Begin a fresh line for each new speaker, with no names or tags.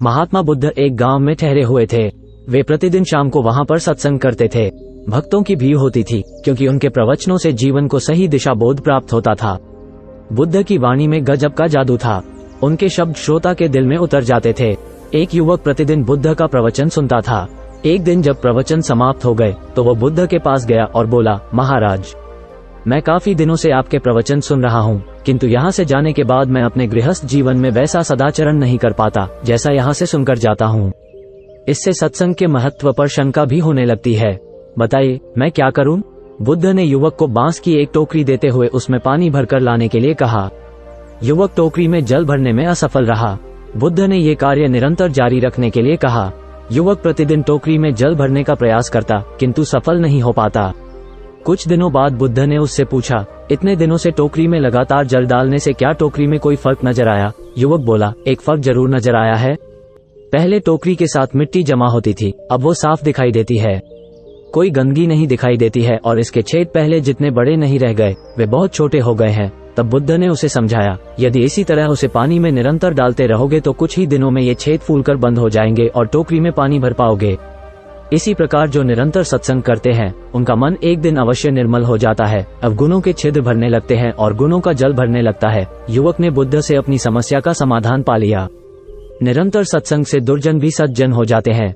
महात्मा बुद्ध एक गांव में ठहरे हुए थे। वे प्रतिदिन शाम को वहां पर सत्संग करते थे। भक्तों की भीड़ होती थी क्योंकि उनके प्रवचनों से जीवन को सही दिशा बोध प्राप्त होता था। बुद्ध की वाणी में गजब का जादू था। उनके शब्द श्रोता के दिल में उतर जाते थे। एक युवक प्रतिदिन बुद्ध का प्रवचन सुनता था। एक दिन जब प्रवचन समाप्त हो गए तो वो बुद्ध के पास गया और बोला, महाराज, मैं काफी दिनों से आपके प्रवचन सुन रहा हूँ, किंतु यहाँ से जाने के बाद मैं अपने गृहस्थ जीवन में वैसा सदाचरण नहीं कर पाता जैसा यहाँ से सुनकर जाता हूँ। इससे सत्संग के महत्व पर शंका भी होने लगती है। बताइए मैं क्या करूँ? बुद्ध ने युवक को बांस की एक टोकरी देते हुए उसमें पानी भरकर लाने के लिए कहा। युवक टोकरी में जल भरने में असफल रहा। बुद्ध ने ये कार्य निरंतर जारी रखने के लिए कहा। युवक प्रतिदिन टोकरी में जल भरने का प्रयास करता किंतु सफल नहीं हो पाता। कुछ दिनों बाद बुद्ध ने उससे पूछा, इतने दिनों से टोकरी में लगातार जल डालने से क्या टोकरी में कोई फर्क नजर आया? युवक बोला, एक फर्क जरूर नजर आया है। पहले टोकरी के साथ मिट्टी जमा होती थी, अब वो साफ दिखाई देती है। कोई गंदगी नहीं दिखाई देती है और इसके छेद पहले जितने बड़े नहीं रह गए, वे बहुत छोटे हो गए हैं। तब बुद्ध ने उसे समझाया, यदि इसी तरह उसे पानी में निरंतर डालते रहोगे तो कुछ ही दिनों में ये छेद फूलकर बंद हो जाएंगे और टोकरी में पानी भर पाओगे। इसी प्रकार जो निरंतर सत्संग करते हैं उनका मन एक दिन अवश्य निर्मल हो जाता है। अब गुणों के छिद्र भरने लगते हैं और गुणों का जल भरने लगता है। युवक ने बुद्ध से अपनी समस्या का समाधान पा लिया। निरंतर सत्संग से दुर्जन भी सज्जन हो जाते हैं।